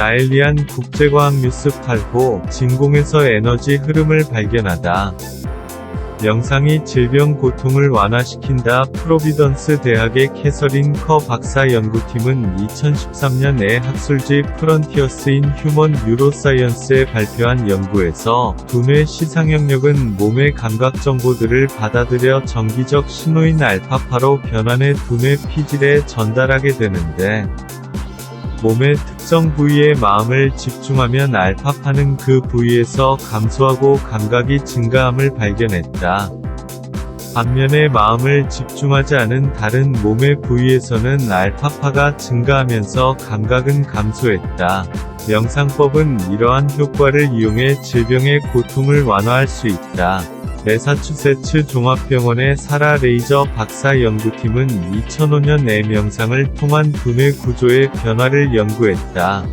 라엘리안 국제과학뉴스 8호 진공에서 에너지 흐름을 발견하다. 명상이 질병 고통을 완화시킨다. 프로비던스 대학의 캐서린 커 박사 연구팀은 2013년에 학술지 프런티어스 인 휴먼 뉴로사이언스에 발표한 연구에서 두뇌 시상영역은 몸의 감각 정보들을 받아들여 정기적 신호인 알파파로 변환해 두뇌 피질에 전달하게 되는데, 몸의 특정 부위에 마음을 집중하면 알파파는 그 부위에서 감소하고 감각이 증가함을 발견했다. 반면에 마음을 집중하지 않은 다른 몸의 부위에서는 알파파가 증가하면서 감각은 감소했다. 명상법은 이러한 효과를 이용해 질병의 고통을 완화할 수 있다. 매사추세츠 종합병원의 사라 레이저 박사 연구팀은 2005년에 명상을 통한 두뇌 구조의 변화를 연구했다.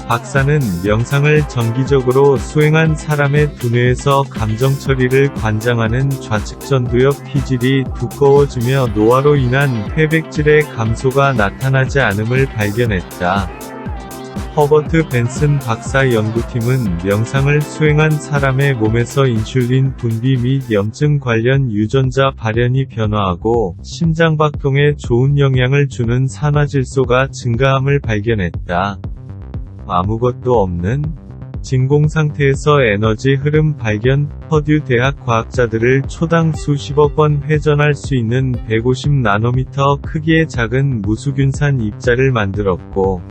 박사는 명상을 정기적으로 수행한 사람의 두뇌에서 감정 처리를 관장하는 좌측전두엽 피질이 두꺼워지며 노화로 인한 회백질의 감소가 나타나지 않음을 발견했다. 허버트 벤슨 박사 연구팀은 명상을 수행한 사람의 몸에서 인슐린 분비 및 염증 관련 유전자 발현이 변화하고 심장박동에 좋은 영향을 주는 산화질소가 증가함을 발견했다. 아무것도 없는 진공 상태에서 에너지 흐름 발견. 퍼듀 대학 과학자들을 초당 수십억 번 회전할 수 있는 150나노미터 크기의 작은 무수균산 입자를 만들었고,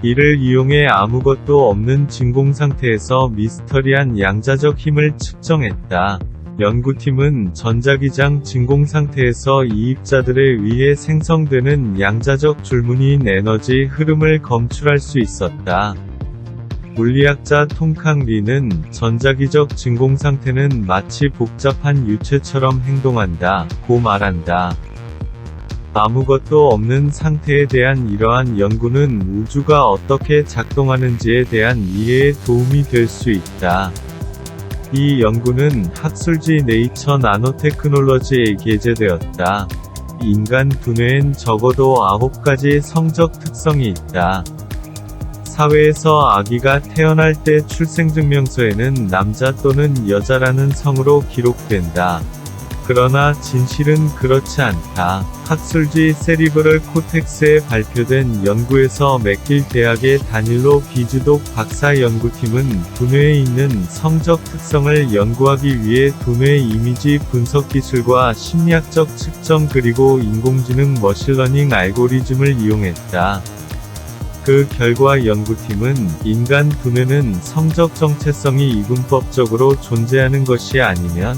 이를 이용해 아무것도 없는 진공 상태에서 미스터리한 양자적 힘을 측정했다. 연구팀은 전자기장 진공 상태에서 이 입자들에 의해 생성되는 양자적 줄무늬인 에너지 흐름을 검출할 수 있었다. 물리학자 톰캉 리는 전자기적 진공 상태는 마치 복잡한 유체처럼 행동한다 고 말한다. 아무것도 없는 상태에 대한 이러한 연구는 우주가 어떻게 작동하는지에 대한 이해에 도움이 될 수 있다. 이 연구는 학술지 네이처 나노테크놀로지에 게재되었다. 인간 두뇌엔 적어도 9가지 성적 특성이 있다. 사회에서 아기가 태어날 때 출생증명서에는 남자 또는 여자라는 성으로 기록된다. 그러나 진실은 그렇지 않다. 학술지 세리브럴 코텍스에 발표된 연구에서 맥길 대학의 다닐로 비즈독 박사 연구팀은 두뇌에 있는 성적 특성을 연구하기 위해 두뇌 이미지 분석 기술과 심리학적 측정 그리고 인공지능 머신러닝 알고리즘을 이용했다. 그 결과 연구팀은 인간 두뇌는 성적 정체성이 이분법적으로 존재하는 것이 아니면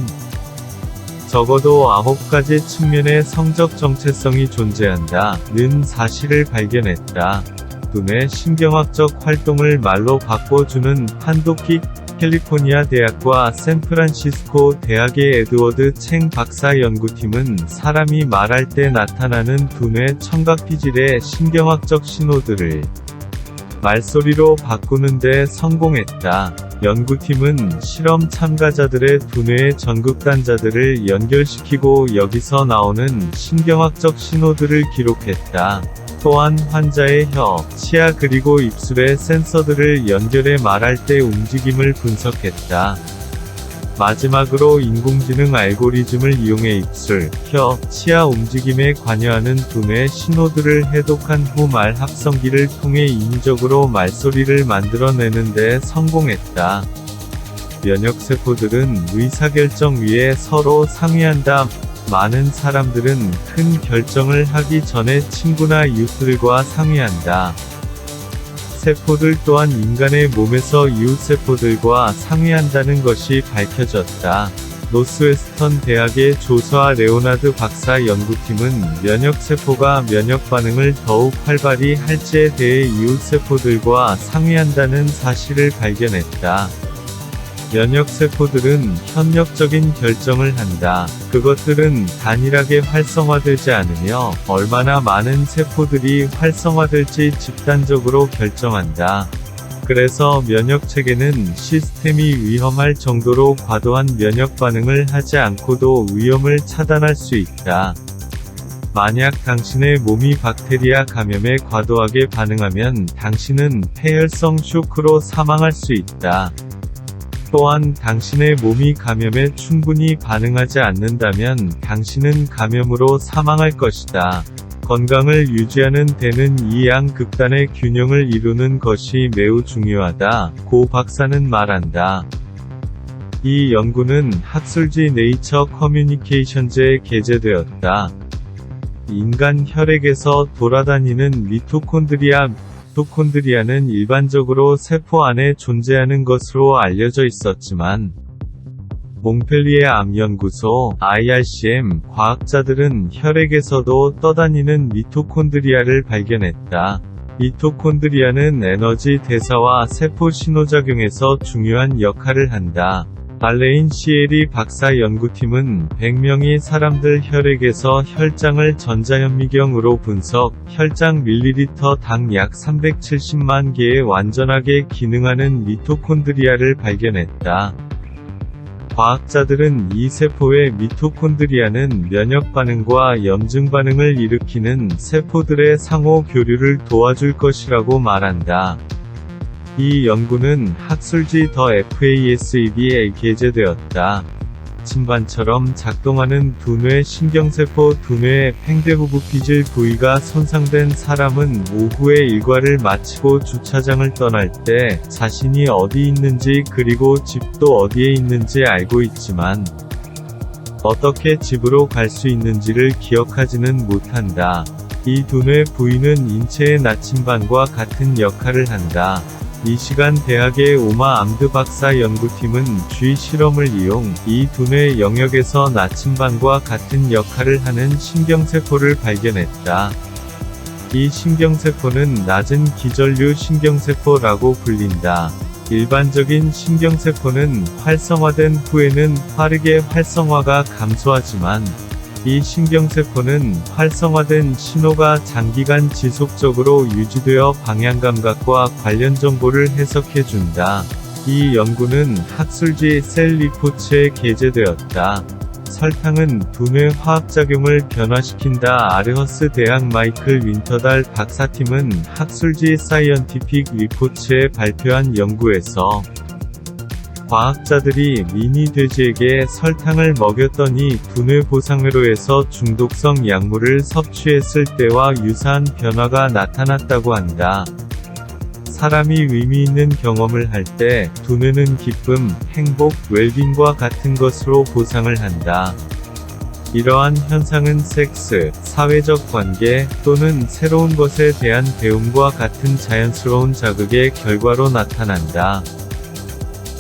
적어도 9가지 측면의 성적 정체성이 존재한다는 사실을 발견했다. 두뇌 신경학적 활동을 말로 바꿔주는 판도키. 캘리포니아 대학과 샌프란시스코 대학의 에드워드 챙 박사 연구팀은 사람이 말할 때 나타나는 두뇌 청각피질의 신경학적 신호들을 말소리로 바꾸는 데 성공했다. 연구팀은 실험 참가자들의 두뇌의 전극단자들을 연결시키고 여기서 나오는 신경학적 신호들을 기록했다. 또한 환자의 혀, 치아 그리고 입술의 센서들을 연결해 말할 때 움직임을 분석했다. 마지막으로 인공지능 알고리즘을 이용해 입술, 혀, 치아 움직임에 관여하는 두뇌 신호들을 해독한 후 말 합성기를 통해 인위적으로 말소리를 만들어내는 데 성공했다. 면역세포들은 의사결정 위에 서로 상의한다. 많은 사람들은 큰 결정을 하기 전에 친구나 이웃들과 상의한다. 세포들 또한 인간의 몸에서 이웃세포들과 상의한다는 것이 밝혀졌다. 노스웨스턴 대학의 조서아 레오나드 박사 연구팀은 면역세포가 면역반응을 더욱 활발히 할지에 대해 이웃세포들과 상의한다는 사실을 발견했다. 면역세포들은 현역적인 결정을 한다. 그것들은 단일하게 활성화되지 않으며 얼마나 많은 세포들이 활성화될지 집단적으로 결정한다. 그래서 면역체계는 시스템이 위험할 정도로 과도한 면역 반응을 하지 않고도 위험을 차단할 수 있다. 만약 당신의 몸이 박테리아 감염에 과도하게 반응하면 당신은 폐혈성 쇼크로 사망할 수 있다. 또한 당신의 몸이 감염에 충분히 반응하지 않는다면 당신은 감염으로 사망할 것이다. 건강을 유지하는 데는 이 양극단의 균형을 이루는 것이 매우 중요하다. 고 박사는 말한다. 이 연구는 학술지 네이처 커뮤니케이션즈에 게재되었다. 인간 혈액에서 돌아다니는 미토콘드리아는 일반적으로 세포 안에 존재하는 것으로 알려져 있었지만 몽펠리에 암연구소 (IRCM) 과학자들은 혈액에서도 떠다니는 미토콘드리아를 발견했다. 미토콘드리아는 에너지 대사와 세포 신호작용에서 중요한 역할을 한다. 발레인 시에리 박사 연구팀은 100명의 사람들 혈액에서 혈장을 전자현미경으로 분석, 혈장 밀리리터당 약 370만 개의 완전하게 기능하는 미토콘드리아를 발견했다. 과학자들은 이 세포의 미토콘드리아는 면역 반응과 염증 반응을 일으키는 세포들의 상호 교류를 도와줄 것이라고 말한다. 이 연구는 학술지 더 FASEB에 게재되었다. 침반처럼 작동하는 두뇌 신경세포 두뇌의 팽대후부피질 부위가 손상된 사람은 오후에 일과를 마치고 주차장을 떠날 때 자신이 어디 있는지 그리고 집도 어디에 있는지 알고 있지만 어떻게 집으로 갈 수 있는지를 기억하지는 못한다. 이 두뇌 부위는 인체의 나침반과 같은 역할을 한다. 미시간 대학의 오마 암드 박사 연구팀은 쥐 실험을 이용 이 두뇌 영역에서 나침반과 같은 역할을 하는 신경세포를 발견했다. 이 신경세포는 낮은 기전류 신경세포라고 불린다. 일반적인 신경세포는 활성화된 후에는 빠르게 활성화가 감소하지만 이 신경세포는 활성화된 신호가 장기간 지속적으로 유지되어 방향감각과 관련 정보를 해석해준다. 이 연구는 학술지 셀 리포츠에 게재되었다. 설탕은 두뇌 화학작용을 변화시킨다. 아르허스 대학 마이클 윈터달 박사팀은 학술지 사이언티픽 리포츠에 발표한 연구에서 과학자들이 미니 돼지에게 설탕을 먹였더니 두뇌 보상회로에서 중독성 약물을 섭취했을 때와 유사한 변화가 나타났다고 한다. 사람이 의미 있는 경험을 할 때 두뇌는 기쁨, 행복, 웰빙과 같은 것으로 보상을 한다. 이러한 현상은 섹스, 사회적 관계, 또는 새로운 것에 대한 배움과 같은 자연스러운 자극의 결과로 나타난다.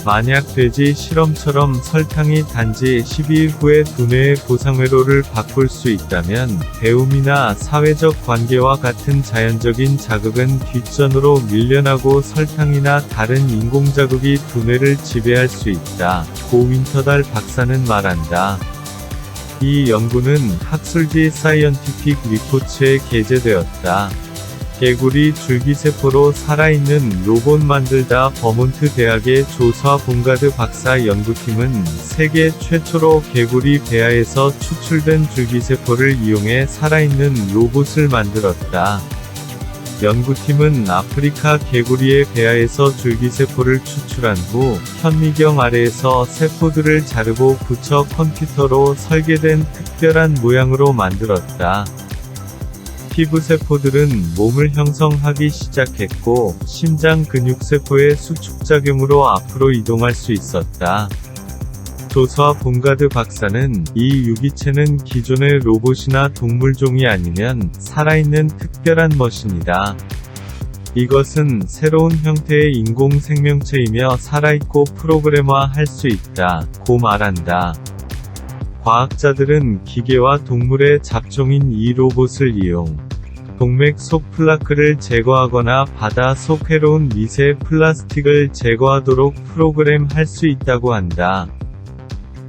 만약 돼지 실험처럼 설탕이 단지 12일 후에 두뇌의 보상회로를 바꿀 수 있다면 배움이나 사회적 관계와 같은 자연적인 자극은 뒷전으로 밀려나고 설탕이나 다른 인공자극이 두뇌를 지배할 수 있다. 고 윈터달 박사는 말한다. 이 연구는 학술지 사이언티픽 리포츠에 게재되었다. 개구리 줄기세포로 살아있는 로봇 만들다. 버몬트 대학의 조사 본가드 박사 연구팀은 세계 최초로 개구리 배아에서 추출된 줄기세포를 이용해 살아있는 로봇을 만들었다. 연구팀은 아프리카 개구리의 배아에서 줄기세포를 추출한 후 현미경 아래에서 세포들을 자르고 붙여 컴퓨터로 설계된 특별한 모양으로 만들었다. 피부세포들은 몸을 형성하기 시작했고 심장 근육세포의 수축작용으로 앞으로 이동할 수 있었다. 조사 본가드 박사는 이 유기체는 기존의 로봇이나 동물종이 아니면 살아있는 특별한 머신이다. 이것은 새로운 형태의 인공생명체이며 살아있고 프로그래머할 수 있다. 고 말한다. 과학자들은 기계와 동물의 잡종인 이 로봇을 이용 동맥 속 플라크를 제거하거나 바다 속 해로운 미세 플라스틱을 제거하도록 프로그램할 수 있다고 한다.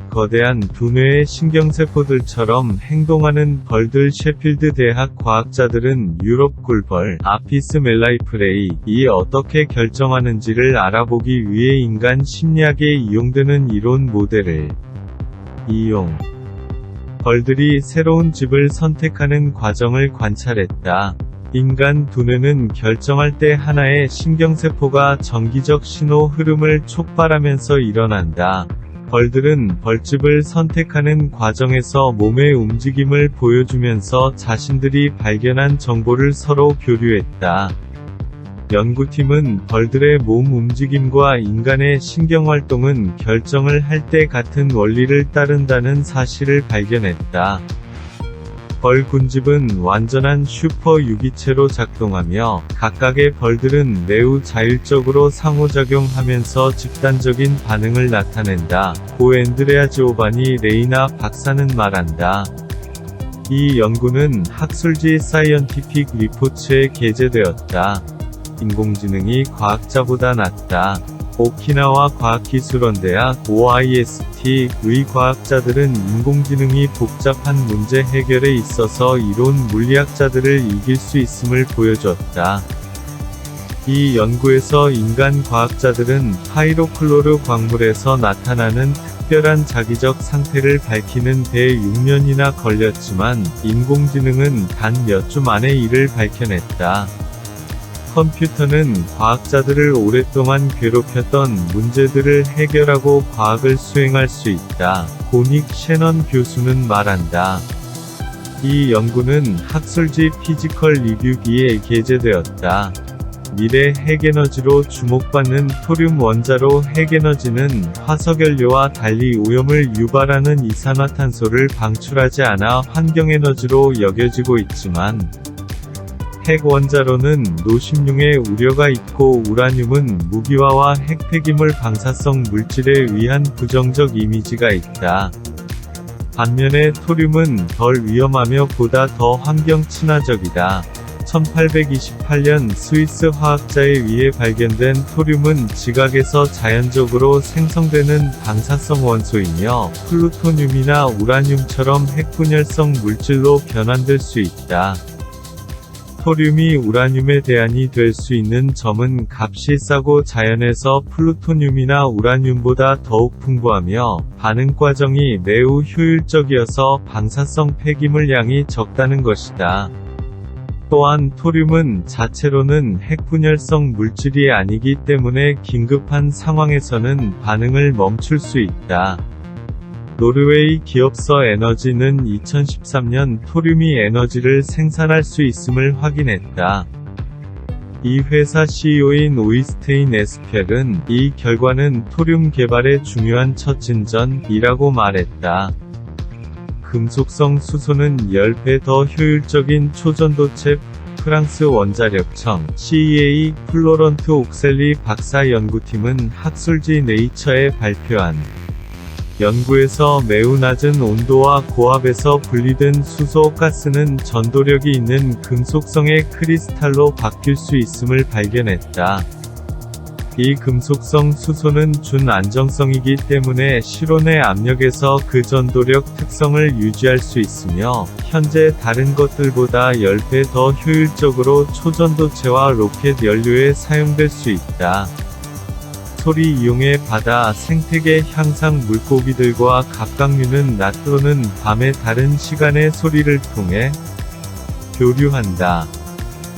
거대한 두뇌의 신경세포들처럼 행동하는 벌들. 셰필드 대학 과학자들은 유럽 꿀벌 아피스 멜라이프레이 어떻게 결정하는지를 알아보기 위해 인간 심리학에 이용되는 이론 모델을 이용 벌들이 새로운 집을 선택하는 과정을 관찰했다. 인간 두뇌는 결정할 때 하나의 신경세포가 정기적 신호 흐름을 촉발하면서 일어난다. 벌들은 벌집을 선택하는 과정에서 몸의 움직임을 보여주면서 자신들이 발견한 정보를 서로 교류했다. 연구팀은 벌들의 몸 움직임과 인간의 신경활동은 결정을 할 때 같은 원리를 따른다는 사실을 발견했다. 벌 군집은 완전한 슈퍼 유기체로 작동하며 각각의 벌들은 매우 자율적으로 상호작용하면서 집단적인 반응을 나타낸다. 고 앤드레아 지오바니 레이나 박사는 말한다. 이 연구는 학술지 사이언티픽 리포츠에 게재되었다. 인공지능이 과학자보다 낫다. 오키나와 과학기술원대학 OIST의 과학자들은 인공지능이 복잡한 문제 해결에 있어서 이론 물리학자들을 이길 수 있음을 보여줬다. 이 연구에서 인간 과학자들은 파이로클로르 광물에서 나타나는 특별한 자기적 상태를 밝히는 데 6년이나 걸렸지만 인공지능은 단 몇 주 만에 이를 밝혀냈다. 컴퓨터는 과학자들을 오랫동안 괴롭혔던 문제들을 해결하고 과학을 수행할 수 있다. 고닉 셰넌 교수는 말한다. 이 연구는 학술지 피지컬 리뷰기에 게재되었다. 미래 핵에너지로 주목받는 토륨 원자로 핵에너지는 화석연료와 달리 오염을 유발하는 이산화탄소를 방출하지 않아 환경에너지로 여겨지고 있지만, 핵원자로는 노심융의 우려가 있고 우라늄은 무기화와 핵폐기물 방사성 물질에 의한 부정적 이미지가 있다. 반면에 토륨은 덜 위험하며 보다 더 환경 친화적이다. 1828년 스위스 화학자에 의해 발견된 토륨은 지각에서 자연적으로 생성되는 방사성 원소이며 플루토늄이나 우라늄처럼 핵분열성 물질로 변환될 수 있다. 토륨이 우라늄의 대안이 될 수 있는 점은 값이 싸고 자연에서 플루토늄이나 우라늄보다 더욱 풍부하며 반응 과정이 매우 효율적이어서 방사성 폐기물 양이 적다는 것이다. 또한 토륨은 자체로는 핵분열성 물질이 아니기 때문에 긴급한 상황에서는 반응을 멈출 수 있다. 노르웨이 기업서 에너지는 2013년 토륨이 에너지를 생산할 수 있음을 확인했다. 이 회사 CEO인 오이스테인 에스펠은 이 결과는 토륨 개발의 중요한 첫 진전이라고 말했다. 금속성 수소는 10배 더 효율적인 초전도체. 프랑스 원자력청 CEA 플로런트 옥셀리 박사 연구팀은 학술지 네이처에 발표한 연구에서 매우 낮은 온도와 고압에서 분리된 수소 가스는 전도력이 있는 금속성의 크리스탈로 바뀔 수 있음을 발견했다. 이 금속성 수소는 준안정성이기 때문에 실온의 압력에서 그 전도력 특성을 유지할 수 있으며 현재 다른 것들보다 10배 더 효율적으로 초전도체와 로켓 연료에 사용될 수 있다. 소리 이용해 바다 생태계 향상 물고기들과 갑각류는 낮 또는 밤의 다른 시간의 소리를 통해 교류한다.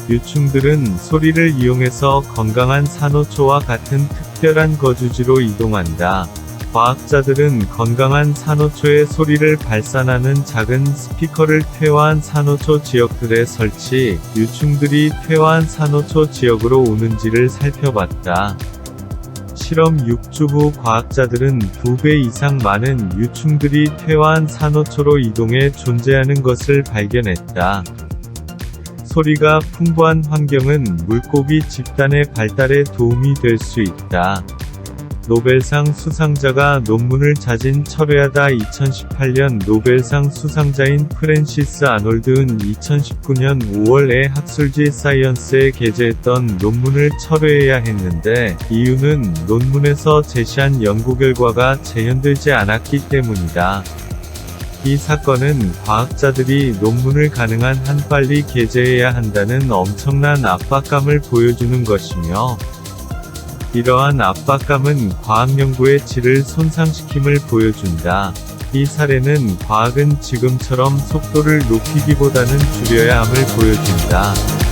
유충들은 소리를 이용해서 건강한 산호초와 같은 특별한 거주지로 이동한다. 과학자들은 건강한 산호초의 소리를 발산하는 작은 스피커를 퇴화한 산호초 지역들에 설치, 유충들이 퇴화한 산호초 지역으로 오는지를 살펴봤다. 실험 6주 후 과학자들은 2배 이상 많은 유충들이 퇴화한 산호초로 이동해 존재하는 것을 발견했다. 소리가 풍부한 환경은 물고기 집단의 발달에 도움이 될 수 있다. 노벨상 수상자가 논문을 자진 철회하다. 2018년 노벨상 수상자인 프랜시스 아놀드는 2019년 5월에 학술지 사이언스에 게재했던 논문을 철회해야 했는데, 이유는 논문에서 제시한 연구 결과가 재현되지 않았기 때문이다. 이 사건은 과학자들이 논문을 가능한 한 빨리 게재해야 한다는 엄청난 압박감을 보여주는 것이며, 이러한 압박감은 과학 연구의 질을 손상시킴을 보여준다. 이 사례는 과학은 지금처럼 속도를 높이기보다는 줄여야 함을 보여준다.